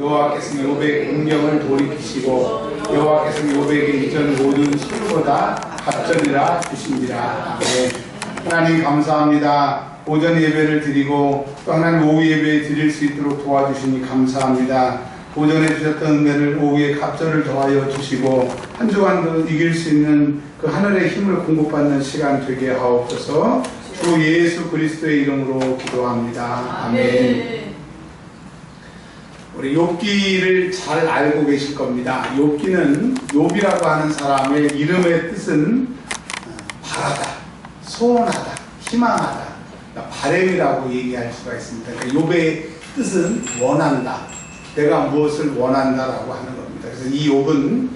여호와께서 욥의 공경을 돌이키시고 여호와께서 욥에게 이전 모든 수보다 갑절이라 주신지라. 아멘. 하나님 감사합니다. 오전 예배를 드리고 또 하나님 오후 예배 드릴 수 있도록 도와주시니 감사합니다. 오전에 주셨던 은혜를 오후에 갑절을 더하여 주시고 한 주간도 이길 수 있는 그 하늘의 힘을 공급받는 시간 되게 하옵소서. 주 예수 그리스도의 이름으로 기도합니다. 아멘. 우리 욥기를 잘 알고 계실 겁니다. 욥기는 욥이라고 하는 사람의 이름의 뜻은 바라다, 소원하다, 희망하다, 바램이라고 얘기할 수가 있습니다. 그러니까 욥의 뜻은 원한다, 내가 무엇을 원한다라고 하는 겁니다. 그래서 이 욥은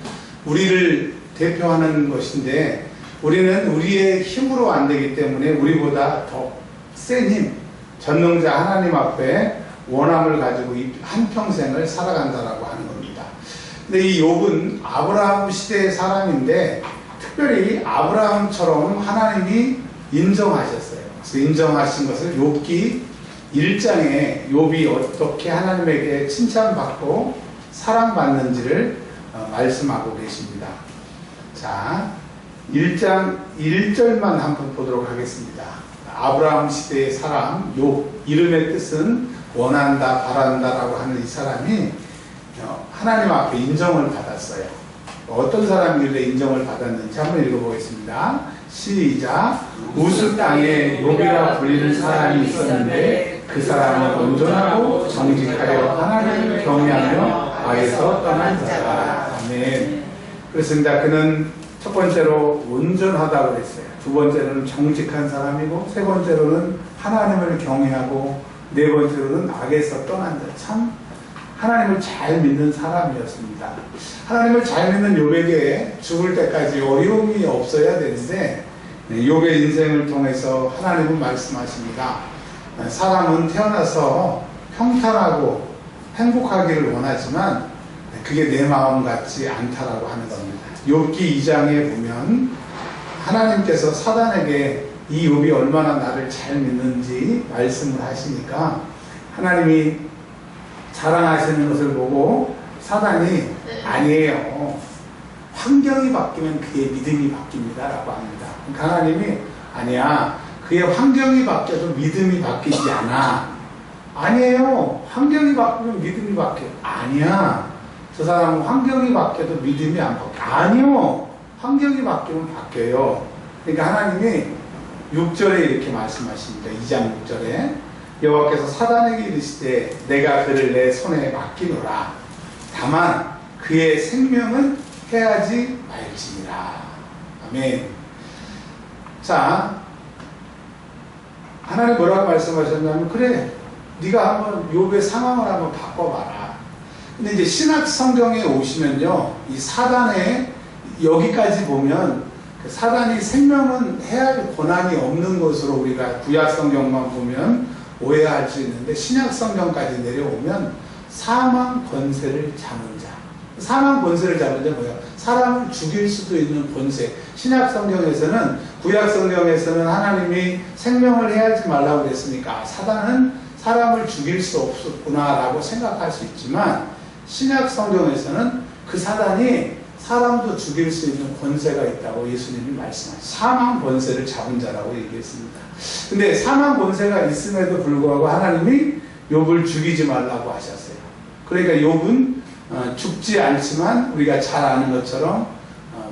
우리를 대표하는 것인데 우리는 우리의 힘으로 안 되기 때문에 우리보다 더 센 힘, 전능자 하나님 앞에 원함을 가지고 한평생을 살아간다라고 하는 겁니다. 근데 이 욥은 아브라함 시대의 사람인데 특별히 아브라함처럼 하나님이 인정하셨어요. 그래서 인정하신 것을 욥기 1장에 욥이 어떻게 하나님에게 칭찬받고 사랑받는지를 말씀하고 계십니다. 자, 1장 1절만 한번 보도록 하겠습니다. 아브라함 시대의 사람 욥, 이름의 뜻은 원한다, 바란다라고 하는 이 사람이 하나님 앞에 인정을 받았어요. 어떤 사람이길래 인정을 받았는지 한번 읽어보겠습니다. 시작. 우스 땅에 욥이라 불리는 사람이 있었는데 그 사람은 온전하고 정직하여 하나님을 경외하며 악에서 떠난 자라. 아멘. 그렇습니다. 그는 첫 번째로 온전하다고 그랬어요. 두 번째로는 정직한 사람이고 세 번째로는 하나님을 경외하고 네 번째로는 악에서 떠난 자. 참 하나님을 잘 믿는 사람이었습니다. 하나님을 잘 믿는 욥에게 죽을 때까지 어려움이 없어야 되는데 욥의 인생을 통해서 하나님은 말씀하십니다. 사람은 태어나서 평탄하고 행복하기를 원하지만 그게 내 마음 같지 않다라고 하는 겁니다. 욥기 2장에 보면 하나님께서 사단에게 이 욥이 얼마나 나를 잘 믿는지 말씀을 하시니까 하나님이 자랑하시는 것을 보고 사단이 아니에요, 환경이 바뀌면 그의 믿음이 바뀝니다 라고 합니다. 하나님이 아니야, 그의 환경이 바뀌어도 믿음이 바뀌지 않아. 아니에요, 환경이 바뀌면 믿음이 바뀌어. 아니야, 저 사람은 환경이 바뀌어도 믿음이 안 바뀌어. 아니요, 환경이 바뀌면 바뀌어요. 그러니까 하나님이 6절에 이렇게 말씀하십니다. 2장 6절에 여호와께서 사단에게 이르시되 내가 그를 내 손에 맡기노라. 다만 그의 생명은 해하지 말지니라. 아멘. 자, 하나님 뭐라고 말씀하셨냐면 그래, 네가 한번 욥의 상황을 한번 바꿔봐라. 근데 이제 신약 성경에 오시면요, 이 사단의 여기까지 보면 사단이 생명은 해할 권한이 없는 것으로 우리가 구약 성경만 보면 오해할 수 있는데 신약 성경까지 내려오면 사망 권세를 잡은 자. 사망 권세를 잡은 자 뭐야? 사람을 죽일 수도 있는 권세. 신약 성경에서는, 구약 성경에서는 하나님이 생명을 해하지 말라고 그랬으니까 사단은 사람을 죽일 수 없었구나라고 생각할 수 있지만 신약 성경에서는 그 사단이 사람도 죽일 수 있는 권세가 있다고 예수님이 말씀하셨어요. 사망 권세를 잡은 자라고 얘기했습니다. 근데 사망 권세가 있음에도 불구하고 하나님이 욥을 죽이지 말라고 하셨어요. 그러니까 욥은 죽지 않지만 우리가 잘 아는 것처럼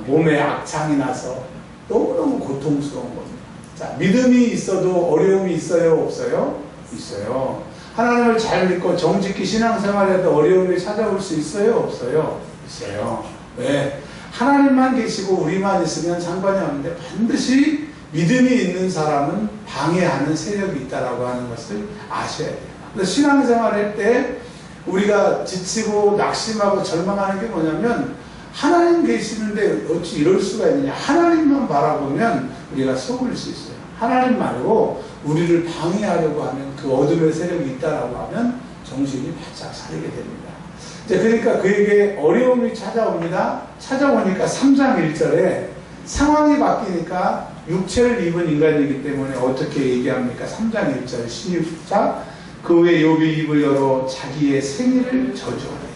몸에 악창이 나서 너무너무 고통스러운 겁니다. 자, 믿음이 있어도 어려움이 있어요, 없어요? 있어요. 하나님을 잘 믿고 정직히 신앙생활해도 어려움이 찾아올 수 있어요, 없어요? 있어요. 왜? 하나님만 계시고 우리만 있으면 상관이 없는데 반드시 믿음이 있는 사람은 방해하는 세력이 있다라고 하는 것을 아셔야 돼요. 그래서 신앙생활할 때 우리가 지치고 낙심하고 절망하는 게 뭐냐면 하나님 계시는데 어찌 이럴 수가 있느냐. 하나님만 바라보면 우리가 속을 수 있어요. 하나님 말고 우리를 방해하려고 하는 그 어둠의 세력이 있다라고 하면 정신이 바짝 차리게 됩니다. 그러니까 그에게 어려움이 찾아옵니다. 찾아오니까 3장 1절에 상황이 바뀌니까 육체를 입은 인간이기 때문에 어떻게 얘기합니까? 3장 1절 시작. 그 후에 욥이 입을 열어 자기의 생일을 저주하래요.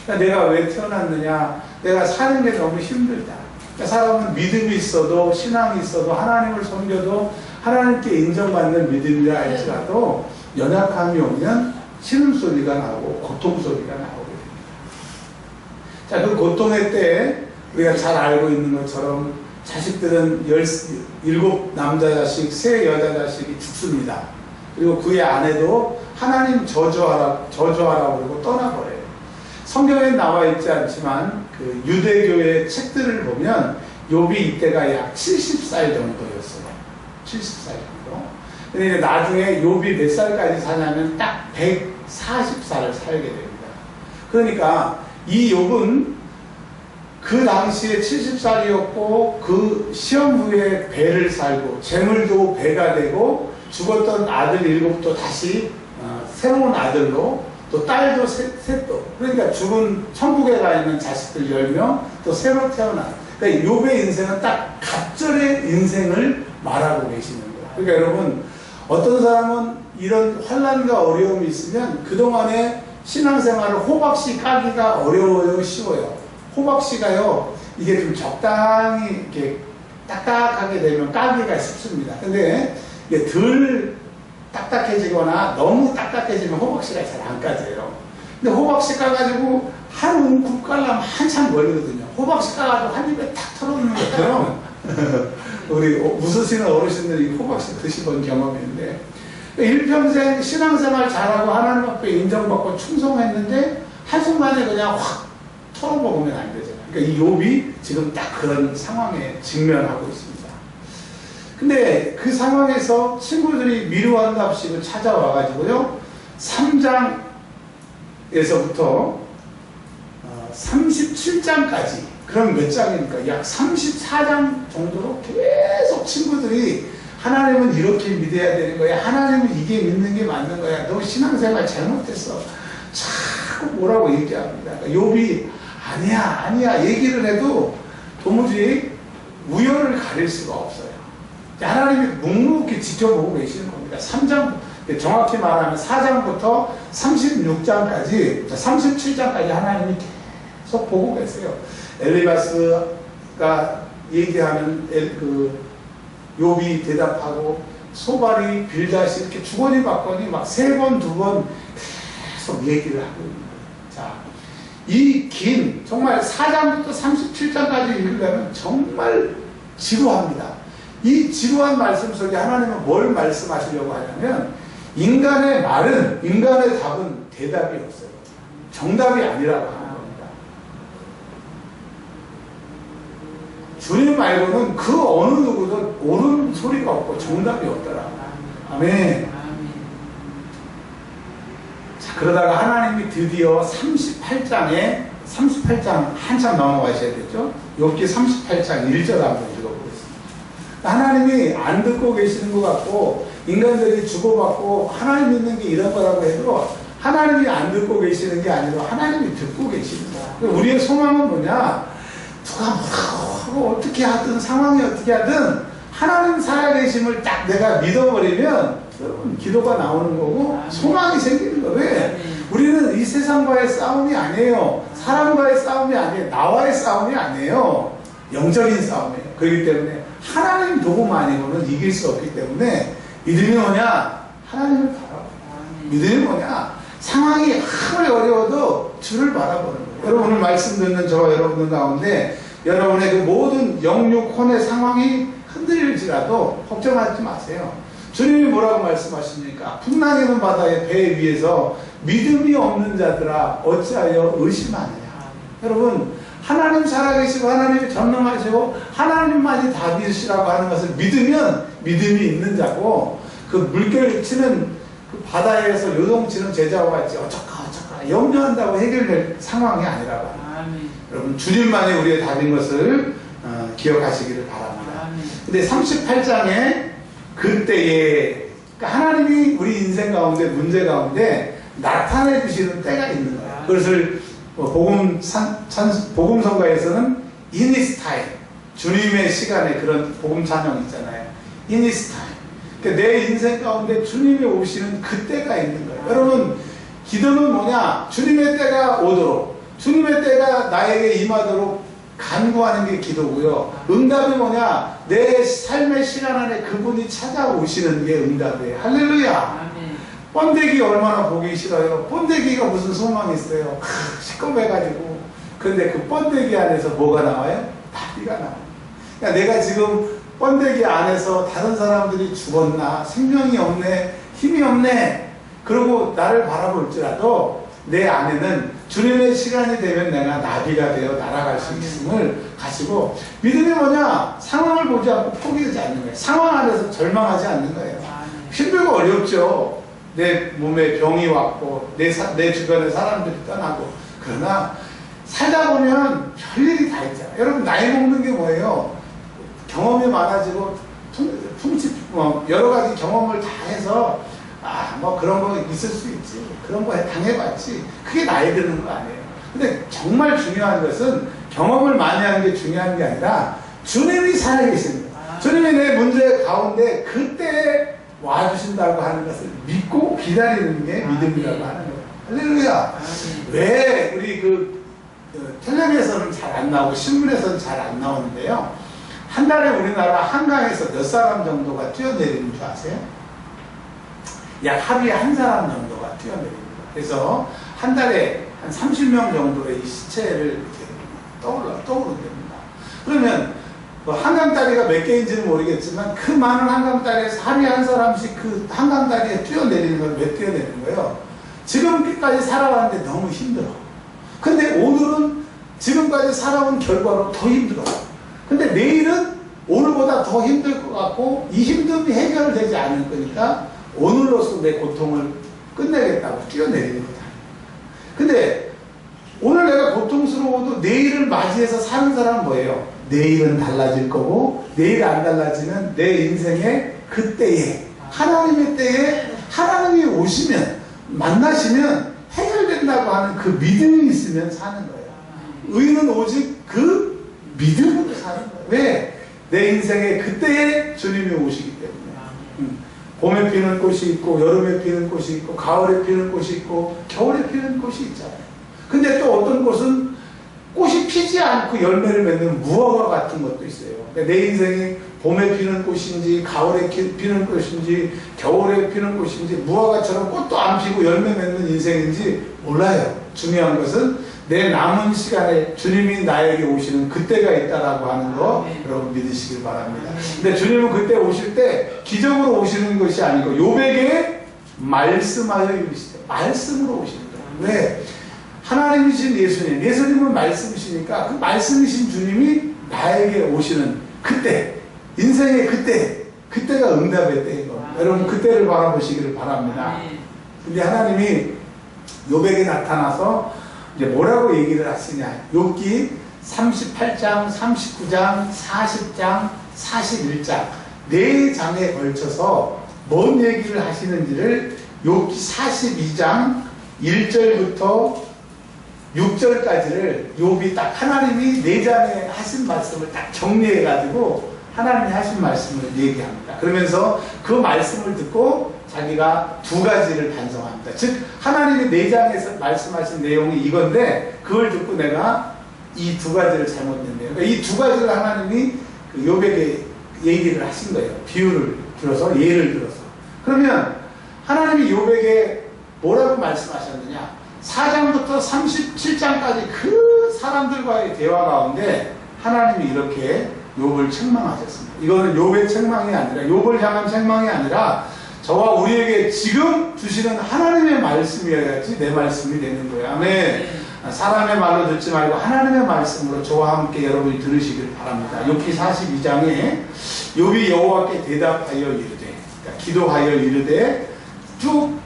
그러니까 내가 왜 태어났느냐, 내가 사는 게 너무 힘들다. 그러니까 사람은 믿음이 있어도, 신앙이 있어도, 하나님을 섬겨도 하나님께 인정받는 믿음이라 할지라도 연약함이 오면 신음소리가 나오고 고통소리가 나오게 됩니다. 자, 그 고통의 때에 우리가 잘 알고 있는 것처럼 자식들은 7 남자 자식, 3 여자 자식이 죽습니다. 그리고 그의 아내도 하나님 저주하라고 그러고 떠나버려요. 성경에 나와 있지 않지만 그 유대교의 책들을 보면 욥이 이때가 약 70살 정도였어요. 70살 정도. 근데 나중에 욥이 몇 살까지 사냐면 딱 140살을 살게 됩니다. 그러니까 이 욥은 그 당시에 70살이었고 그 시험 후에 배를 살고 재물도 배가 되고 죽었던 아들 7도 다시 새로운 아들로 또 딸도 셋도, 그러니까 죽은 천국에 가 있는 자식들 10명 또 새로 태어난, 그러니까 욥의 인생은 딱 갑절의 인생을 말하고 계시는 거예요. 그러니까 여러분, 어떤 사람은 이런 환난과 어려움이 있으면 그동안에 신앙생활을 호박씨 까기가 어려워요, 쉬워요? 호박씨가요, 이게 좀 적당히 이렇게 딱딱하게 되면 까기가 쉽습니다. 근데 이게 덜 딱딱해지거나 너무 딱딱해지면 호박씨가 잘 안 까져요. 근데 호박씨 까가지고 한 움큼 깔려면 한참 걸리거든요. 호박씨 까가지고 한 입에 탁 털어놓는 것처럼 우리 웃으시는 어르신들이 호박씨 드셔본 경험이 있는데, 일평생 신앙생활 잘하고 하나님 앞에 인정받고 충성했는데 한순간에 그냥 확 털어먹으면 안 되잖아요. 그러니까 이 욥이 지금 딱 그런 상황에 직면하고 있습니다. 근데 그 상황에서 친구들이 미루한답시고 찾아와가지고요, 3장에서부터 37장까지, 그럼 몇 장입니까? 약 34장 정도로 계속 친구들이 하나님은 이렇게 믿어야 되는 거야, 하나님은 이게 믿는 게 맞는 거야, 너 신앙생활 잘못했어, 자꾸 뭐라고 얘기합니다. 그러니까 욥이 아니야 얘기를 해도 도무지 우열을 가릴 수가 없어요. 하나님이 묵묵히 지켜보고 계시는 겁니다. 3장, 정확히 말하면 4장부터 36장까지, 37장까지 하나님이 계속 보고 계세요. 엘리바스가 얘기하면 욥이 대답하고, 소발이 빌다시 이렇게 주거니 받거니 막 3번, 2번 계속 얘기를 하고 있는 거예요. 자, 이 긴, 정말 4장부터 37장까지 읽으려면 정말 지루합니다. 이 지루한 말씀 속에 하나님은 뭘 말씀하시려고 하냐면, 인간의 말은, 인간의 답은 대답이 없어요. 정답이 아니라고 하는 겁니다. 주님 말고는 그 어느 누구도 옳은 소리가 없고 정답이 없더라. 아멘. 자, 그러다가 하나님이 드디어 38장 한참 넘어가셔야 되죠. 욥기 38장 1절 한번 읽어보겠습니다. 하나님이 안 듣고 계시는 것 같고, 인간들이 주고받고 하나님 믿는 게 이런 거라고 해도 하나님이 안 듣고 계시는 게 아니라 하나님이 듣고 계십니다. 우리의 소망은 뭐냐? 누가 뭐라고 하고 어떻게 하든, 상황이 어떻게 하든 하나님 살아계심을 딱 내가 믿어버리면 여러분 기도가 나오는 거고 소망이 생기는 거예요. 왜? 우리는 이 세상과의 싸움이 아니에요. 사람과의 싸움이 아니에요. 나와의 싸움이 아니에요. 영적인 싸움이에요. 그렇기 때문에 하나님 도움 아니고는 이길 수 없기 때문에 믿음이 뭐냐? 하나님을 바라보는 거예요. 믿음이 뭐냐? 상황이 아무리 어려워도 주를 바라보는 거예요. 여러분, 오늘 말씀 듣는 저와 여러분들 가운데 여러분의 그 모든 영육 혼의 상황이 흔들릴지라도 걱정하지 마세요. 주님이 뭐라고 말씀하십니까? 풍랑이는 바다의 배 위에서 믿음이 없는 자들아 어찌하여 의심하느냐. 여러분, 하나님 살아계시고 하나님이 전능하시고 하나님만이 답이시라고 하는 것을 믿으면 믿음이 있는 자고, 그 물결 치는 그 바다에서 요동치는 제자와 같이 어쩌까 염려한다고 해결될 상황이 아니라고 합니다. 여러분, 주님만이 우리의 답인 것을 기억하시기를 바랍니다. 근데 38장에 그때에 하나님이 우리 인생 가운데, 문제 가운데 나타내 주시는 때가 있는 거예요. 그것을 복음성가에서는 이니스타임, 주님의 시간에 그런 복음 찬양 있잖아요. 이니스타임. 그러니까 내 인생 가운데 주님이 오시는 그때가 있는 거예요. 거예요. 여러분, 기도는 뭐냐? 주님의 때가 오도록, 주님의 때가 나에게 임하도록 간구하는 게 기도고요. 응답이 뭐냐? 내 삶의 시간 안에 그분이 찾아오시는 게 응답이에요. 할렐루야. 번데기 얼마나 보기 싫어요. 번데기가 무슨 소망이 있어요. 시꺼매가지고. 근데 그 번데기 안에서 뭐가 나와요? 나비가 나와요. 그러니까 내가 지금 번데기 안에서 다른 사람들이 죽었나, 생명이 없네, 힘이 없네, 그러고 나를 바라볼지라도 내 안에는 주님의 시간이 되면 내가 나비가 되어 날아갈 수 있음을 가지고, 믿음이 뭐냐? 상황을 보지 않고 포기하지 않는 거예요. 상황 안에서 절망하지 않는 거예요. 힘들고 어렵죠. 내 몸에 병이 왔고 내 주변에 사람들이 떠나고. 그러나 살다 보면 별일이 다 있잖아요. 여러분, 나이 먹는 게 뭐예요? 경험이 많아지고 여러 가지 경험을 다 해서 뭐 그런 거 있을 수 있지, 그런 거 당해봤지, 그게 나이 드는 거 아니에요. 근데 정말 중요한 것은 경험을 많이 하는 게 중요한 게 아니라 주님이 살아계시는 거예요. 주님이 내 문제 가운데 그때 와주신다고 하는 것을 믿고 기다리는 게 믿음이라고 하는 거예요. 할렐루야. 왜 우리 텔레비에서는 잘 안 나오고 신문에서는 잘 안 나오는데요, 한 달에 우리나라 한강에서 몇 사람 정도가 뛰어내리는 줄 아세요? 약 하루에 한 사람 정도가 뛰어내립니다. 그래서 한 달에 한 30명 정도의 이 시체를 이렇게 떠오른답니다. 그러면 한강다리가 몇 개인지는 모르겠지만 그 많은 한강다리에서 하루에 한 사람씩 그 한강다리에 뛰어내리는 걸 왜 뛰어내리는 거예요? 지금까지 살아왔는데 너무 힘들어. 근데 오늘은 지금까지 살아온 결과로 더 힘들어. 근데 내일은 오늘보다 더 힘들 것 같고 이 힘듦이 해결되지 않을 거니까 오늘로서 내 고통을 끝내겠다고 뛰어내리는 거다. 근데 오늘 내가 고통스러워도 내일을 맞이해서 사는 사람은 뭐예요? 내일은 달라질 거고 내일 안 달라지면 내 인생의 그때에, 하나님의 때에 하나님이 오시면, 만나시면 해결된다고 하는 그 믿음이 있으면 사는 거예요. 의인은 오직 그 믿음으로 사는 거예요. 왜? 내 인생의 그때에 주님이 오시기 때문에. 봄에 피는 꽃이 있고 여름에 피는 꽃이 있고 가을에 피는 꽃이 있고 겨울에 피는 꽃이 있잖아요. 근데 또 어떤 꽃은 꽃이 피지 않고 열매를 맺는 무화과 같은 것도 있어요. 그러니까 내 인생이 봄에 피는 꽃인지 가을에 피는 꽃인지 겨울에 피는 꽃인지 무화과처럼 꽃도 안 피고 열매 맺는 인생인지 몰라요. 중요한 것은 내 남은 시간에 주님이 나에게 오시는 그때가 있다라고 하는 거 여러분 믿으시길 바랍니다. 근데 주님은 그때 오실 때 기적으로 오시는 것이 아니고 요백에 말씀하여 이르시되 말씀으로 오시는 거예요. 왜? 하나님이신 예수님은 말씀이시니까 그 말씀이신 주님이 나에게 오시는 그때, 인생의 그때가 응답의 때인 겁니다. 여러분 그때를 바라보시기를 바랍니다. 근데 하나님이 요백에 나타나서 이제 뭐라고 얘기를 하시냐? 욥기 38장, 39장, 40장, 41장 4장에 걸쳐서 뭔 얘기를 하시는지를 욥기 42장 1절부터 6절까지를 욥이 딱 하나님이 4장에 하신 말씀을 딱 정리해가지고 하나님이 하신 말씀을 얘기합니다. 그러면서 그 말씀을 듣고 자기가 두 가지를 반성합니다. 즉 하나님이 4장에서 말씀하신 내용이 이건데 그걸 듣고 내가 이 두 가지를 잘못했네요. 그러니까 이 두 가지를 하나님이 그 욥에게 얘기를 하신 거예요. 비유를 들어서, 예를 들어서. 그러면 하나님이 욥에게 뭐라고 말씀하셨느냐? 4장부터 37장까지 그 사람들과의 대화 가운데 하나님이 이렇게 욥을 책망하셨습니다. 이거는 욥의 책망이 아니라, 욥을 향한 책망이 아니라 저와 우리에게 지금 주시는 하나님의 말씀이어야지 내 말씀이 되는 거예요. 아멘. 사람의 말로 듣지 말고 하나님의 말씀으로 저와 함께 여러분이 들으시길 바랍니다. 욥기 42장에 욥이 여호와께 대답하여 이르되, 그러니까 기도하여 이르되 쭉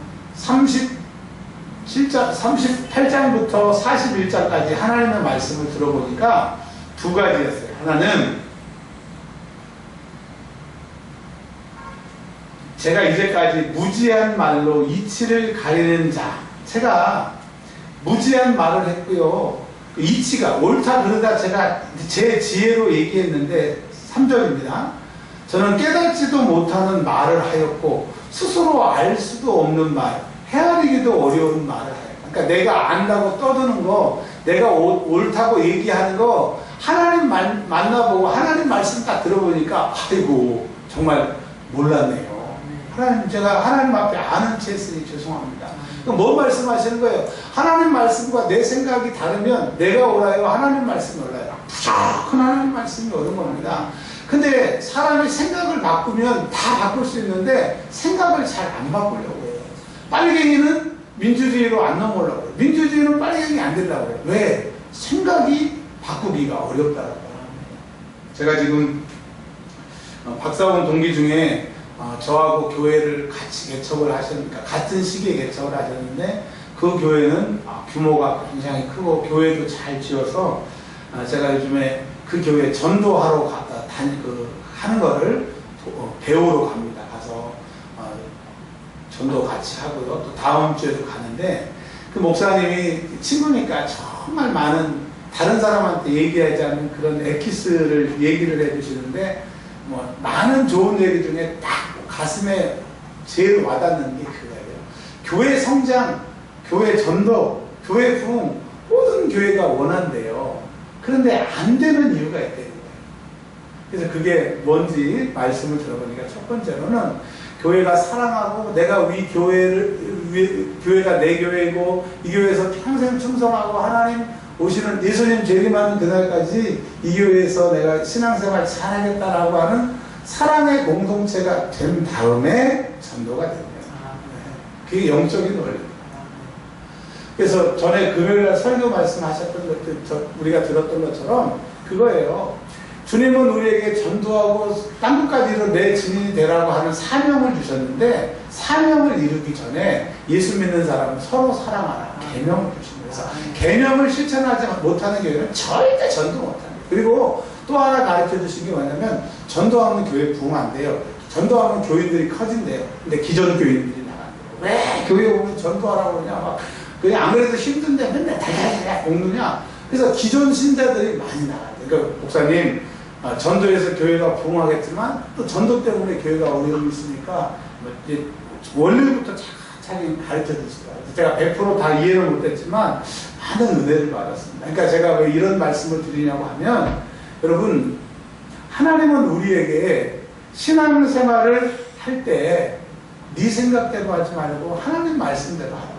38장부터 41장까지 하나님의 말씀을 들어보니까 두 가지였어요. 하나는 제가 이제까지 무지한 말로 이치를 가리는 자, 제가 무지한 말을 했고요. 이치가 옳다 그르다 제가 제 지혜로 얘기했는데 3절입니다. 저는 깨닫지도 못하는 말을 하였고 스스로 알 수도 없는 말 헤아리기도 어려운 말을 해요. 그러니까 내가 안다고 떠드는 거, 내가 옳다고 얘기하는 거, 하나님 만나보고 하나님 말씀 딱 들어보니까 아이고 정말 몰랐네요. 하나님, 제가 하나님 앞에 아는 채 했으니 죄송합니다. 뭐 말씀하시는 거예요? 하나님 말씀과 내 생각이 다르면 내가 옳아요? 하나님 말씀이 옳아요? 무조건 하나님 말씀이 옳은 겁니다. 근데 사람이 생각을 바꾸면 다 바꿀 수 있는데 생각을 잘 안 바꾸려고 해요. 빨갱이는 민주주의로 안 넘어오려고 해요. 민주주의는 빨갱이 안 되려고 해요. 왜? 생각이 바꾸기가 어렵다고 해요. 제가 지금 박사원 동기 중에 저하고 교회를 같이 개척을 하셨으니까 같은 시기에 개척을 하셨는데 그 교회는 규모가 굉장히 크고 교회도 잘 지어서 제가 요즘에 그 교회 전도하러 하는 거를 배우러 갑니다. 가서 전도 같이 하고요. 또 다음 주에도 가는데 그 목사님이 친구니까 정말 많은 다른 사람한테 얘기하지 않는 그런 엑기스를 얘기를 해주시는데 뭐 많은 좋은 얘기 중에 딱 가슴에 제일 와닿는 게 그거예요. 교회 성장, 교회 전도, 교회 부흥 모든 교회가 원한대요. 그런데 안 되는 이유가 있다는 거예요. 그래서 그게 뭔지 말씀을 들어보니까 첫 번째로는 교회가 사랑하고 내가 교회가 내 교회고 이 교회에서 평생 충성하고 하나님 오시는 예수님 재림하는 그날까지 이 교회에서 내가 신앙생활 잘하겠다라고 하는 사랑의 공동체가 된 다음에 전도가 됩니다. 그게 영적인 원리입니다. 그래서 전에 금요일날 설교 말씀하셨던 것들 우리가 들었던 것처럼 그거예요. 주님은 우리에게 전도하고 땅끝까지로 내 증인이 되라고 하는 사명을 주셨는데 사명을 이루기 전에 예수 믿는 사람은 서로 사랑하라 계명을 주십니다. 그래서 계명을 실천하지 못하는 교회는 절대 전도 못합니다. 그리고 또 하나 가르쳐 주신 게 뭐냐면 전도하면 교회 부흥 안 돼요. 전도하면 교인들이 커진대요. 근데 기존 교인들이 나간대요. 왜 교회 오면 전도하라고 그러냐. 막 그냥 안 그래도 힘든데 맨날 달달달 볶느냐. 그래서 기존 신자들이 많이 나간대요. 그러니까 목사님 전도에서 교회가 부흥하겠지만 또 전도 때문에 교회가 어려움이 있으니까 이제 원리부터 차근차근 가르쳐 주시더라고요. 제가 100% 이해는 못했지만 많은 은혜를 받았습니다. 그러니까 제가 왜 이런 말씀을 드리냐고 하면 여러분 하나님은 우리에게 신앙생활을 할 때 네 생각대로 하지 말고 하나님 말씀대로 하라.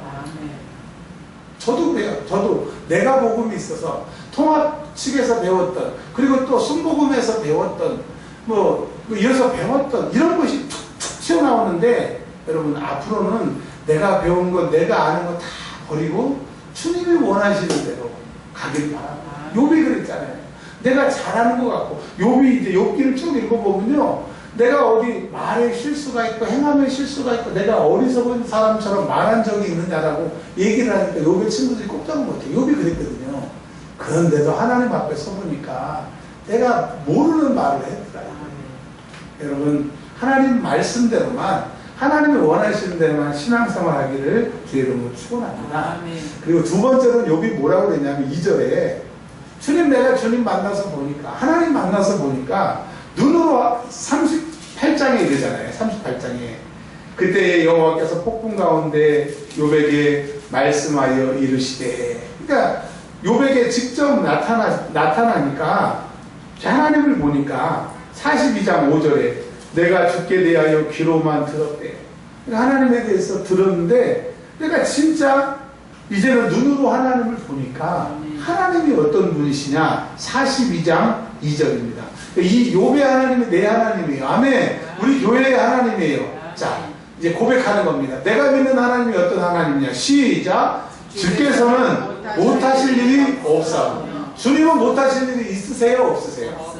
저도 그래요. 저도 내가 복음이 있어서 통합 측에서 배웠던 그리고 또 순복음에서 배웠던 뭐 이어서 배웠던 이런 것이 툭툭 튀어나오는데 여러분 앞으로는 내가 배운 거 내가 아는 거 다 버리고 주님이 원하시는 대로 가길 바랍니다. 욥이 그랬잖아요. 내가 잘하는 것 같고 욥이 이제 욥기를 쭉 읽어보면요. 내가 어디 말에 실수가 있고 행함에 실수가 있고 내가 어리석은 사람처럼 말한 적이 있느냐라고 얘기를 하니까 욥의 친구들이 꼼짝을 못해요. 욥이 그랬거든요. 그런데도 하나님 앞에 서보니까 내가 모르는 말을 했더라고요. 여러분 하나님 말씀대로만 하나님이 원하시는 대로만 신앙생활 하기를 주의 이름으로 축원합니다. 그리고 두 번째로는 욥이 뭐라고 그랬냐면 2절에 내가 주님 만나서 보니까 하나님 만나서 보니까 눈으로 38장에 이르잖아요. 38장에 그때 여호와께서 폭풍 가운데 욥에게 말씀하여 이르시되 그러니까 욥에게 직접 나타나니까 하나님을 보니까 42장 5절에 내가 죽게 대하여 귀로만 들었대. 그러니까 하나님에 대해서 들었는데 내가 진짜 이제는 눈으로 하나님을 보니까 하나님이 어떤 분이시냐 42장 2절입니다. 이 욥의 하나님이 내 하나님이에요. 아멘. 우리 교회의 하나님이에요. 자 이제 고백하는 겁니다. 내가 믿는 하나님이 어떤 하나님이냐 시작 주께서는 못하실 일이 없사오며 주님은 못하실 일이 있으세요 없으세요?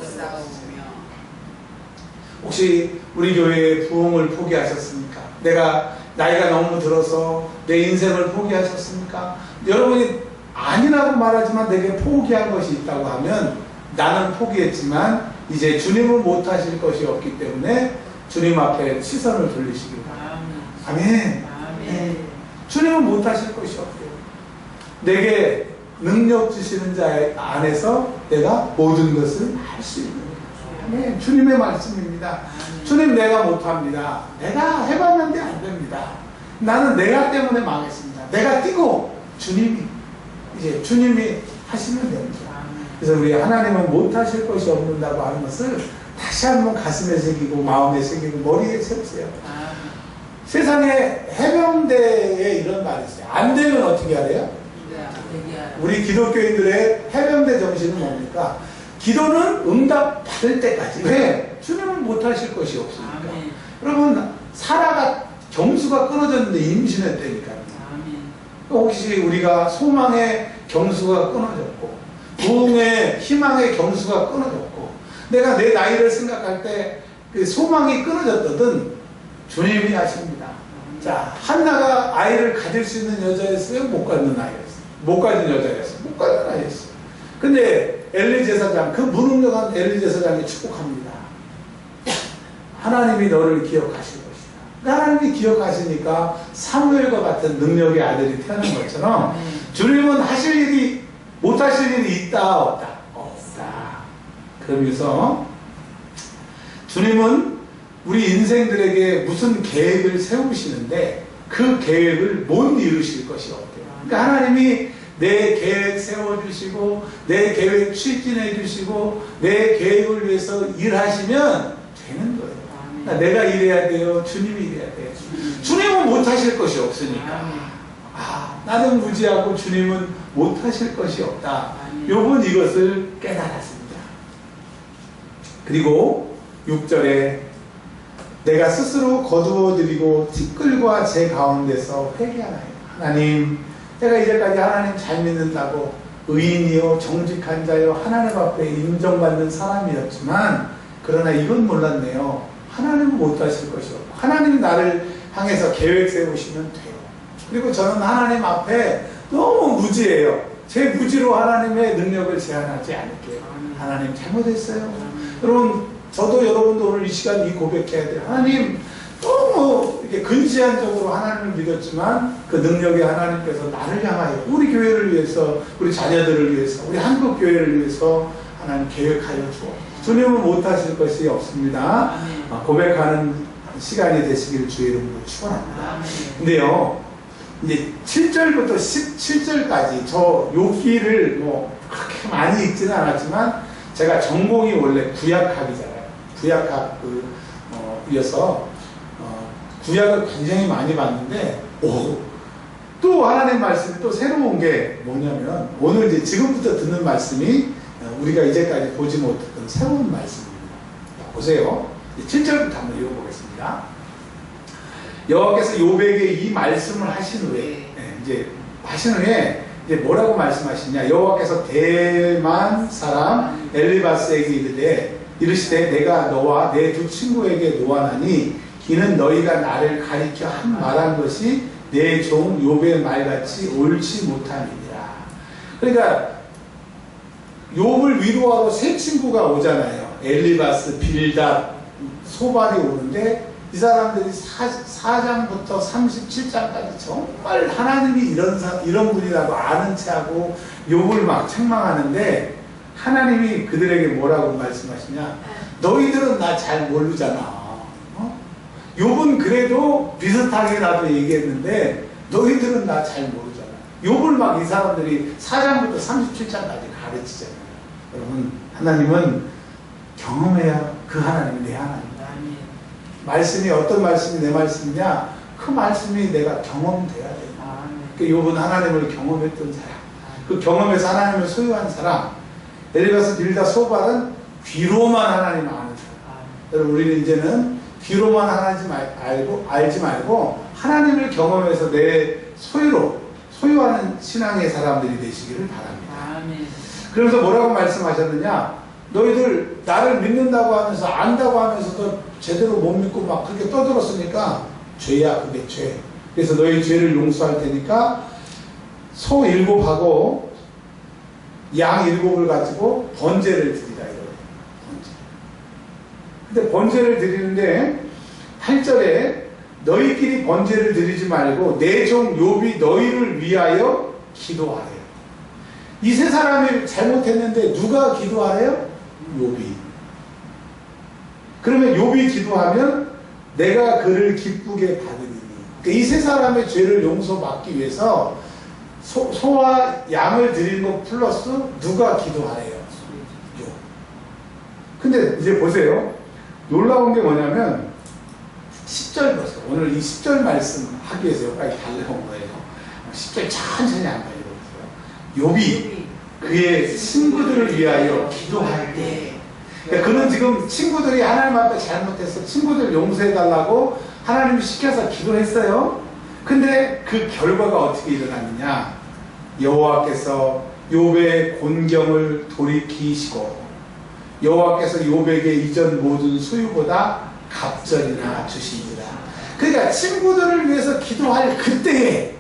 혹시 우리 교회의 부흥을 포기하셨습니까? 내가 나이가 너무 들어서 내 인생을 포기하셨습니까? 여러분이 아니라고 말하지만 내게 포기한 것이 있다고 하면 나는 포기했지만 이제 주님은 못하실 것이 없기 때문에 주님 앞에 시선을 돌리시기 바랍니다. 아멘. 아멘. 주님은 못하실 것이 없대요. 내게 능력 주시는 자 안에서 내가 모든 것을 할 수 있는 거예요. 아멘. 주님의 말씀입니다. 주님 내가 못합니다. 내가 해봤는데 안 됩니다. 나는 내가 때문에 망했습니다. 내가 뛰고 주님이 하시면 됩니다. 그래서 우리 하나님은 못하실 것이 없는다고 하는 것을 다시 한번 가슴에 새기고 마음에 새기고 머리에 세우세요. 세상에 해병대에 이런 말이 있어요. 안 되면 어떻게 하래요? 우리 기독교인들의 해병대 정신은 뭡니까? 기도는 응답 받을 때까지. 왜? 주님은 못하실 것이 없으니까. 여러분, 사라가 경수가 끊어졌는데 임신했다니까요. 혹시 우리가 소망의 경수가 끊어졌고 부흥의 희망의 경수가 끊어졌고 내가 내 나이를 생각할 때 그 소망이 끊어졌거든 주님이 하십니다. 자, 한나가 아이를 가질 수 있는 여자였어요? 못 갖는 아이였어요? 못 가진 여자였어요? 못 가진 아이였어요. 근데 엘리 제사장, 그 무능력한 엘리 제사장이 축복합니다. 하나님이 너를 기억하실 것이다. 하나님이 기억하시니까 사무엘과 같은 능력의 아들이 태어난 것처럼 주님은 하실 일이 못하실 일이 있다 없다? 없다. 그러면서 주님은 우리 인생들에게 무슨 계획을 세우시는데 그 계획을 못 이루실 것이 없대요. 그러니까 하나님이 내 계획 세워주시고 내 계획 추진해 주시고 내 계획을 위해서 일하시면 되는 거예요. 그러니까 내가 일해야 돼요. 주님이 일해야 돼요. 주님은 못하실 것이 없으니까. 나는 무지하고 주님은 못하실 것이 없다. 욥은 이것을 깨달았습니다. 그리고 6절에 내가 스스로 거두어드리고 티끌과 제 가운데서 회개하나요. 하나님, 내가 이제까지 하나님 잘 믿는다고 의인이요 정직한 자요 하나님 앞에 인정받는 사람이었지만 그러나 이건 몰랐네요. 하나님은 못하실 것이 없고 하나님이 나를 향해서 계획 세우시면 돼요. 그리고 저는 하나님 앞에 너무 무지해요. 제 무지로 하나님의 능력을 제한하지 않을게요. 하나님 잘못했어요. 여러분, 저도 여러분도 오늘 이 시간 이 고백해야 돼요. 하나님, 너무 이렇게 근시안적으로 하나님을 믿었지만 그 능력의 하나님께서 나를 향하여 우리 교회를 위해서, 우리 자녀들을 위해서, 우리 한국 교회를 위해서 하나님 계획하여 주어. 주님은 못하실 것이 없습니다. 고백하는 시간이 되시기를 주의 이름으로 축원합니다. 근데요, 이제 7절부터 17절까지 저 욥기를 뭐 그렇게 많이 읽지는 않았지만 제가 전공이 원래 구약학이잖아요. 구약학 이어서 구약을 굉장히 많이 봤는데 또 하나님 말씀이 또 새로운 게 뭐냐면 오늘 이제 지금부터 듣는 말씀이 우리가 이제까지 보지 못했던 새로운 말씀입니다. 보세요. 7절부터 한번 읽어보겠습니다. 여호와께서 욥에게 이 말씀을 하신 후에 이제 뭐라고 말씀하시냐? 여호와께서 대만 사람 엘리바스에게 이르시되 내가 너와 내 두 친구에게 노하나니 이는 너희가 나를 가리켜 말한 것이 내 종 욥의 말같이 옳지 못함이니라. 그러니까 욥을 위로하러 세 친구가 오잖아요. 엘리바스, 빌답, 소발이 오는데 이 사람들이 4장부터 37장까지 정말 하나님이 이런 분이라고 아는 체하고 욥을 막 책망하는데 하나님이 그들에게 뭐라고 말씀하시냐? 너희들은 나 잘 모르잖아. 욥은 그래도 비슷하게라도 얘기했는데 너희들은 나 잘 모르잖아. 욥을 막 이 사람들이 4장부터 37장까지 가르치잖아요. 여러분, 하나님은 경험해야 그 하나님이 내 하나님이다. 말씀이 어떤 말씀이 내 말씀이냐? 그 말씀이 내가 경험돼야 돼. 그러니까 욥은 하나님을 경험했던 사람, 그 경험에서 하나님을 소유한 사람. 엘리바스, 빌다, 소발은 귀로만 하나님을 아는 사람. 여러분, 우리는 이제는 귀로만 알지 말고 하나님을 경험해서 내 소유하는 신앙의 사람들이 되시기를 바랍니다. 그래서 뭐라고 말씀하셨느냐? 너희들 나를 믿는다고 하면서 안다고 하면서도 제대로 못 믿고 막 그렇게 떠들었으니까 죄야. 그게 죄. 그래서 너희 죄를 용서할 테니까 소 7하고 양 7을 가지고 번제를 드리라 이거예요. 근데 번제를 드리는데 8절에 너희끼리 번제를 드리지 말고 내 종 욥이 너희를 위하여 기도하래요. 이 세 사람이 잘못했는데 누가 기도하래요? 욥이. 그러면 욥이 기도하면 내가 그를 기쁘게 받으리니 이 세 사람의 죄를 용서받기 위해서 소와 양을 드리는 것 플러스 누가 기도하래요? 근데 이제 보세요. 놀라운 게 뭐냐면 10절 보세요. 오늘 이 10절 말씀 하기 위해서 여기까지 달려온 거예요. 10절 천천히 한번 읽어보세요. 욥이 그의 친구들을 위하여 기도할 때, 그러니까 그는 지금 친구들이 하나님 앞에 잘못해서 친구들 용서해달라고 하나님이 시켜서 기도했어요. 근데 그 결과가 어떻게 일어났느냐? 여호와께서 욥의 곤경을 돌이키시고 여호와께서 욥에게 이전 모든 소유보다 갑절이나 주시니라. 그러니까 친구들을 위해서 기도할 그때에,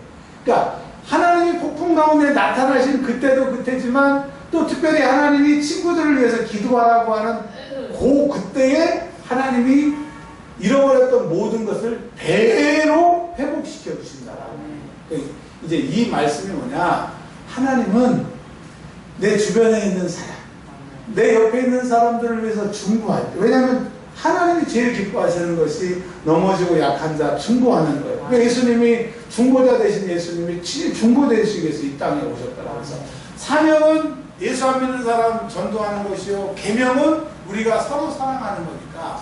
그러니까 하나님이 폭풍 가운데 나타나신 그때도 그때지만 또 특별히 하나님이 친구들을 위해서 기도하라고 하는 그때에 하나님이 잃어버렸던 모든 것을 배로 회복시켜 주신다라고. 이제 이 말씀이 뭐냐? 하나님은 내 주변에 있는 사람, 내 옆에 있는 사람들을 위해서 중보할 때, 왜냐하면 하나님이 제일 기뻐하시는 것이 넘어지고 약한 자 중보하는 거예요. 예수님이 중보자 되신 예수님이 중보 되시기 위해서 이 땅에 오셨다라고 해서 사명은 예수 안 믿는 사람 전도하는 것이요, 계명은 우리가 서로 사랑하는 거니까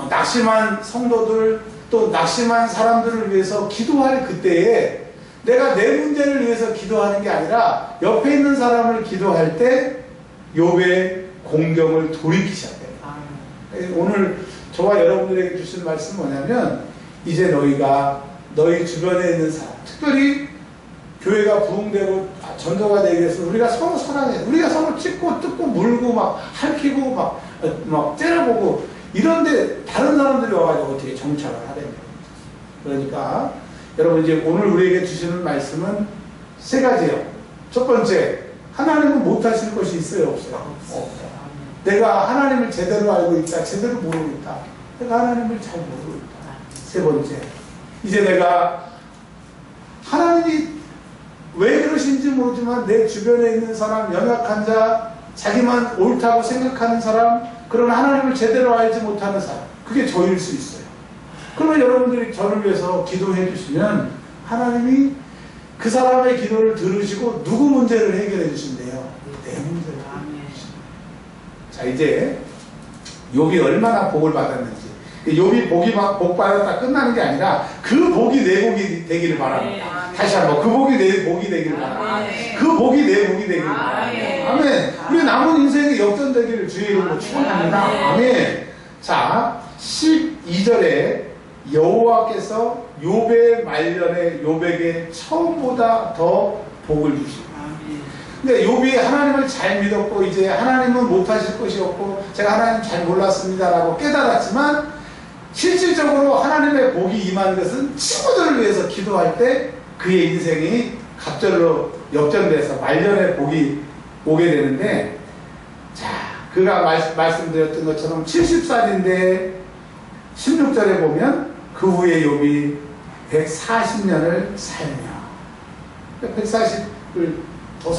낙심한 성도들 또 낙심한 사람들을 위해서 기도할 그때에 내가 내 문제를 위해서 기도하는 게 아니라 옆에 있는 사람을 기도할 때 욥의 공경을 돌이키셨대요. 오늘 저와 여러분들에게 주신 말씀은 뭐냐면 이제 너희가 너희 주변에 있는 사람, 특별히 교회가 부흥되고 전도가 되기 위해서 우리가 서로 사랑해, 우리가 서로 찍고 뜯고 물고 막 핥히고 막 째려보고 이런데 다른 사람들이 와가지고 어떻게 정착을 하려면, 그러니까 여러분 이제 오늘 우리에게 주시는 말씀은 세 가지예요. 첫 번째, 하나님은 못하실 것이 있어요, 없어요? 없어요. 내가 하나님을 제대로 알고 있다, 제대로 모르고 있다. 내가 하나님을 잘 모르고 있다. 세 번째, 이제 내가 하나님이 왜 그러신지 모르지만 내 주변에 있는 사람, 연약한 자, 자기만 옳다고 생각하는 사람, 그런 하나님을 제대로 알지 못하는 사람, 그게 저일 수 있어요. 그러면 여러분들이 저를 위해서 기도해 주시면 하나님이 그 사람의 기도를 들으시고 누구 문제를 해결해 주신대요? 내 문제를 해결해 주신대요. 자, 이제 욥이 얼마나 복을 받았는지, 욥이 복 받았다 끝나는 게 아니라 그 복이 내 복이 되기를 바랍니다. 다시 한번, 그 복이 내 복이 되기를 바랍니다. 그 복이 내 복이 되기를 바랍니다. 아멘. 우리 남은 인생이 역전되기를 주의 이름으로 축원합니다. 아멘. 자, 12절에 여호와께서 욥의 말년에 욥에게 처음보다 더 복을 주십니다. 근데 욥이 하나님을 잘 믿었고 이제 하나님은 못하실 것이 없고 제가 하나님 잘 몰랐습니다라고 깨달았지만 실질적으로 하나님의 복이 임한 것은 친구들을 위해서 기도할 때 그의 인생이 갑절로 역전돼서 말년에 복이 오게 되는데, 자, 그가 말씀드렸던 것처럼 70살인데 16절에 보면 그 후에 욥이 140년을 살며, 140을 더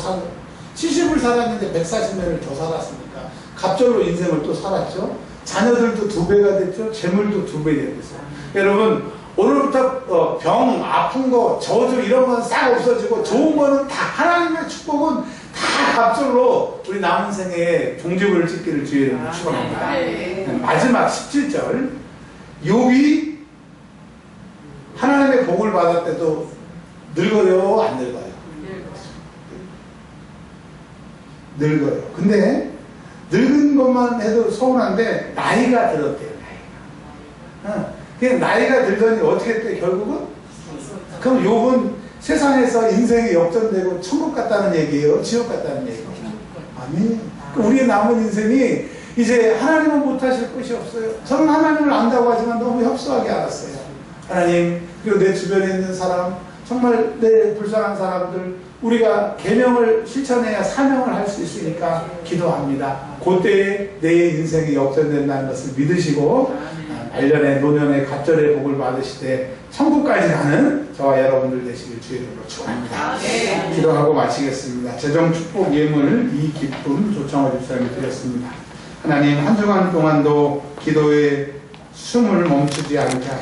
70을 살았는데 140년을 더 살았으니까 갑절로 인생을 또 살았죠. 자녀들도 2배가 됐죠. 재물도 2배 됐어요. 여러분, 오늘부터 병, 아픈 거, 저주 이런 건 싹 없어지고 좋은 거는 다, 하나님의 축복은 다 갑절로 우리 남은 생에 종지부를 찍기를 주의 이름으로 축원합니다. 마지막 17절, 욥이 하나님의 복을 받을 때도 늙어요, 안 늙어요? 늙어요. 근데 늙은 것만 해도 서운한데 나이가 들었대요. 그냥 나이가 들더니 어떻게 돼 결국은? 그럼 욥은 세상에서 인생이 역전되고 천국 갔다는 얘기예요? 지옥 갔다는 얘기예요? 아멘. 우리의 남은 인생이 이제 하나님은 못하실 것이 없어요. 저는 하나님을 안다고 하지만 너무 협소하게 알았어요. 하나님, 그리고 내 주변에 있는 사람, 정말 내 불쌍한 사람들, 우리가 계명을 실천해야 사명을 할 수 있으니까 기도합니다. 그때에 내 인생이 역전된다는 것을 믿으시고 말년에 노년에 갑절의 복을 받으시되 천국까지 가는 저와 여러분들 되시길 주의 이름으로 축원합니다. 기도하고 마치겠습니다. 재정 축복 예물 이 기쁨 조청호 집사님이 드렸습니다. 하나님, 한 주간 동안도 기도의 숨을 멈추지 않게 하시고